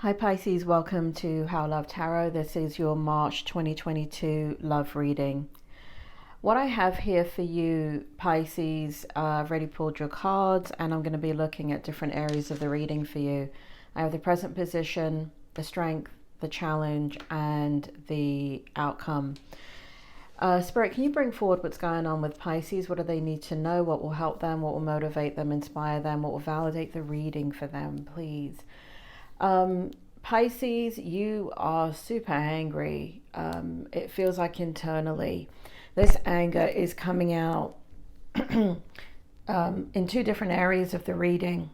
Hi Pisces, welcome to How Love Tarot. This is your March 2022 love reading. What I have here for you, Pisces, I've already pulled your cards and I'm going to be looking at different areas of the reading for you. I have the present position, the strength, the challenge, and the outcome. Spirit, can you bring forward what's going on with Pisces? What do they need to know? What will help them? What will motivate them, inspire them? What will validate the reading for them, please? Pisces, you are super angry. It feels like internally this anger is coming out in two different areas of the reading.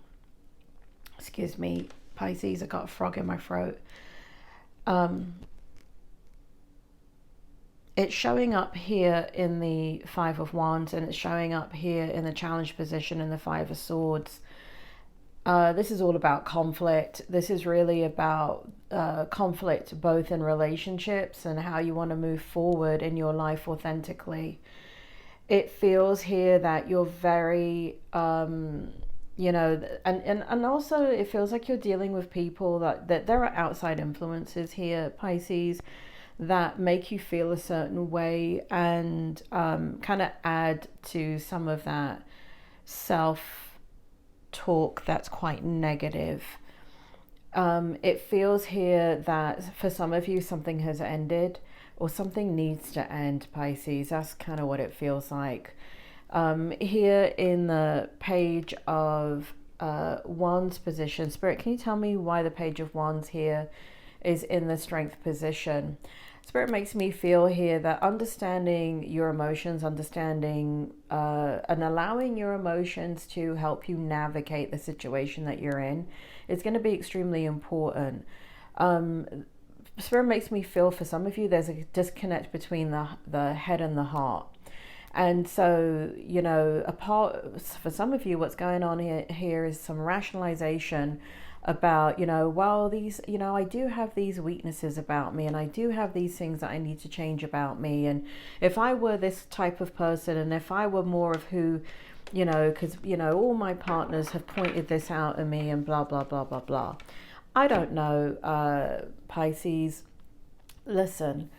Excuse me, Pisces, I got a frog in my throat. It's showing up here in the Five of Wands, and it's showing up here in the challenge position in the Five of Swords. This is all about conflict. This is really about conflict both in relationships and how you want to move forward in your life authentically. It feels here that you're very, and also it feels like you're dealing with people that there are outside influences here, Pisces, that make you feel a certain way and kind of add to some of that self-talk that's quite negative. It feels here that for some of you something has ended or something needs to end, Pisces. That's kind of what it feels like. Here in the Page of Wands position, Spirit, can you tell me why the Page of Wands here is in the strength position? Spirit makes me feel here that understanding your emotions, understanding and allowing your emotions to help you navigate the situation that you're in is going to be extremely important. Spirit makes me feel for some of you there's a disconnect between the head and the heart. And so, for some of you, what's going on here is some rationalization about, well, these, I do have these weaknesses about me and I do have these things that I need to change about me. And if I were this type of person and if I were more of who, because, all my partners have pointed this out in me and blah, blah, blah, blah, blah. I don't know, Pisces. Listen,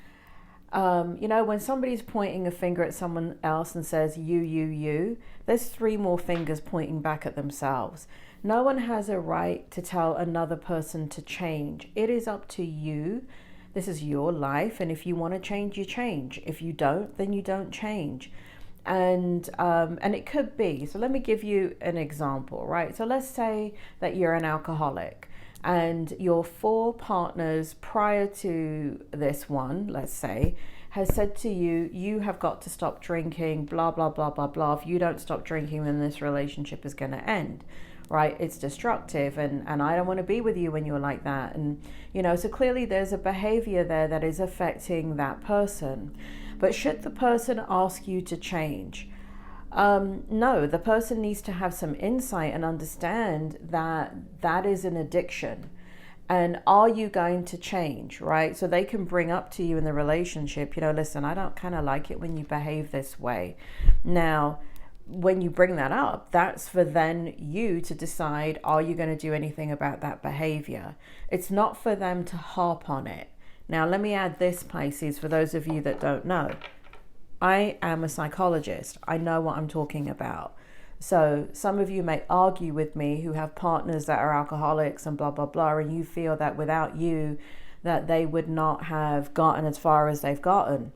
when somebody's pointing a finger at someone else and says, you, there's three more fingers pointing back at themselves. No one has a right to tell another person to change. It is up to you. This is your life. And if you want to change, you change. If you don't, then you don't change. And it could be. So let me give you an example, right? So let's say that you're an alcoholic and your four partners prior to this one, let's say, has said to you, you have got to stop drinking, blah, blah, blah, blah, blah. If you don't stop drinking, then this relationship is going to end. Right? It's destructive and I don't want to be with you when you're like that. And, so clearly there's a behavior there that is affecting that person. But should the person ask you to change? No, the person needs to have some insight and understand that that is an addiction. And are you going to change, right? So they can bring up to you in the relationship, listen, I don't kind of like it when you behave this way. Now, when you bring that up, that's for then you to decide, are you going to do anything about that behavior? It's not for them to harp on it. Now, let me add this, Pisces, for those of you that don't know. I am a psychologist. I know what I'm talking about. So some of you may argue with me who have partners that are alcoholics and blah, blah, blah, and you feel that without you, that they would not have gotten as far as they've gotten.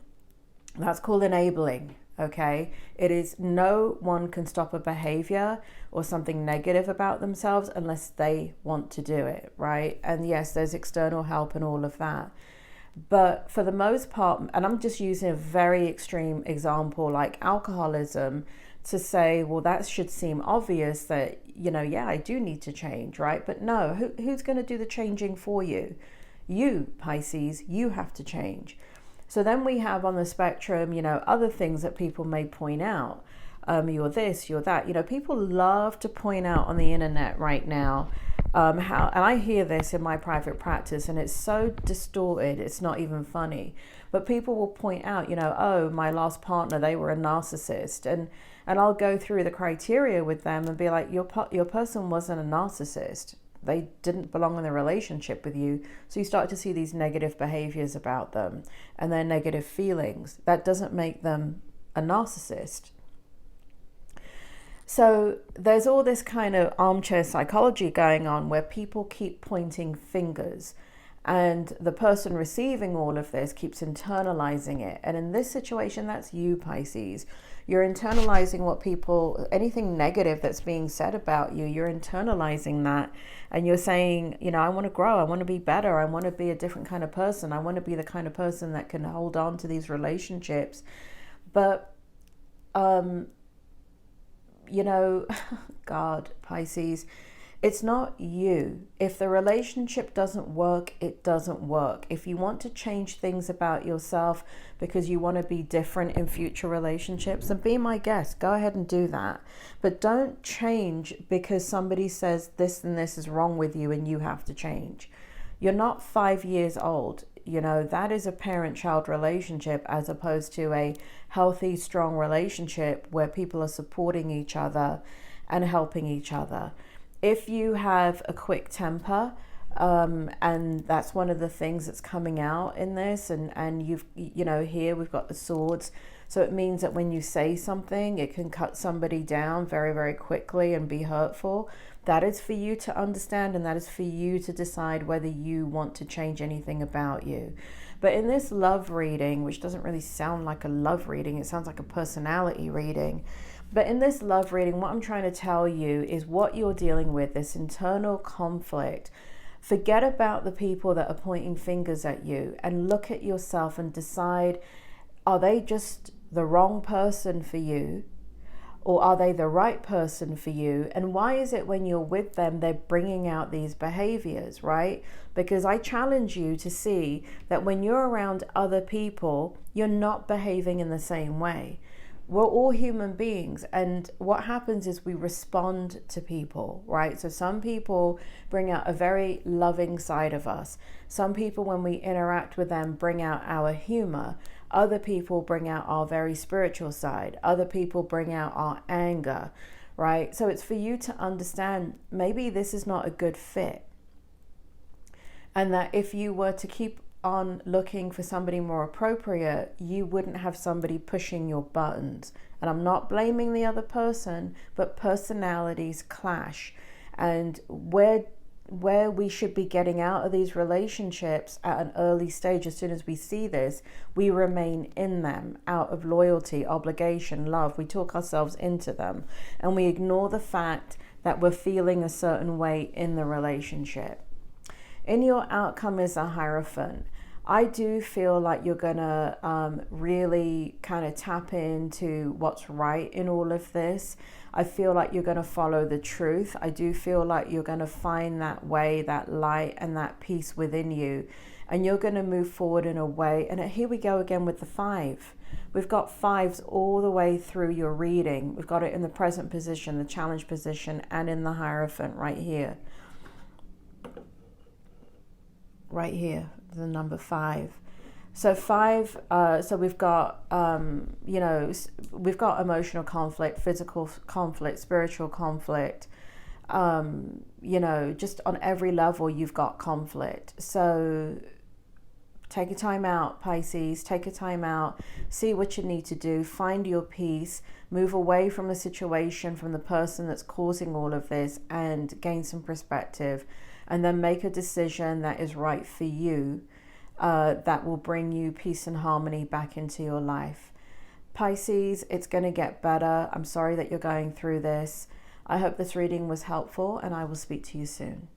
That's called enabling. Okay, it is no one can stop a behavior or something negative about themselves unless they want to do it, right? And yes, there's external help and all of that. But for the most part, and I'm just using a very extreme example like alcoholism to say, well, that should seem obvious that, yeah, I do need to change, right? But no, who's going to do the changing for you? You, Pisces, you have to change. So then we have on the spectrum, other things that people may point out. You're this, you're that. People love to point out on the internet right now how, and I hear this in my private practice and it's so distorted, it's not even funny. But people will point out, oh, my last partner, they were a narcissist. And I'll go through the criteria with them and be like, your person wasn't a narcissist. they didn't belong in the relationship with you. So you start to see these negative behaviors about them and their negative feelings. That doesn't make them a narcissist. So there's all this kind of armchair psychology going on where people keep pointing fingers, and the person receiving all of this keeps internalizing it. And in this situation, that's you, Pisces. You're internalizing what people, anything negative that's being said about you, you're internalizing that. And you're saying, you know, I want to grow. I want to be better. I want to be a different kind of person. I want to be the kind of person that can hold on to these relationships. But, you know, God, Pisces, it's not you. If the relationship doesn't work, it doesn't work. If you want to change things about yourself because you want to be different in future relationships, then be my guest. Go ahead and do that. But don't change because somebody says this and this is wrong with you and you have to change. You're not 5 years old. You know, that is a parent-child relationship as opposed to a healthy, strong relationship where people are supporting each other and helping each other. If you have a quick temper, and that's one of the things that's coming out in this, and you know, here we've got the swords. So it means that when you say something, it can cut somebody down very, very quickly and be hurtful. That is for you to understand, and that is for you to decide whether you want to change anything about you. But in this love reading, which doesn't really sound like a love reading, it sounds like a personality reading. But in this love reading, what I'm trying to tell you is what you're dealing with, this internal conflict. Forget about the people that are pointing fingers at you and look at yourself and decide, are they just the wrong person for you? Or are they the right person for you? And why is it when you're with them, they're bringing out these behaviors, right? Because I challenge you to see that when you're around other people, you're not behaving in the same way. We're all human beings, and what happens is we respond to people, right? So some people bring out a very loving side of us. Some people, when we interact with them, bring out our humor. Other people bring out our very spiritual side. Other people bring out our anger, right? So it's for you to understand maybe this is not a good fit. And that if you were to keep on looking for somebody more appropriate, you wouldn't have somebody pushing your buttons. And I'm not blaming the other person, but personalities clash. And where we should be getting out of these relationships at an early stage, as soon as we see this, we remain in them out of loyalty, obligation, love. We talk ourselves into them, and we ignore the fact that we're feeling a certain way in the relationship. In your outcome is a Hierophant. I do feel like you're gonna really kind of tap into what's right in all of this. I feel like you're gonna follow the truth. I do feel like you're gonna find that way, that light and that peace within you. And you're gonna move forward in a way, and here we go again with the 5. We've got 5s all the way through your reading. We've got it in the present position, the challenge position, and in the Hierophant right here. Right here, the number 5. So 5, so we've got, you know, we've got emotional conflict, physical conflict, spiritual conflict, you know, just on every level you've got conflict. So take a time out, Pisces, take a time out, see what you need to do, find your peace, move away from the situation, from the person that's causing all of this, and gain some perspective. And then make a decision that is right for you, that will bring you peace and harmony back into your life. Pisces, it's going to get better. I'm sorry that you're going through this. I hope this reading was helpful, and I will speak to you soon.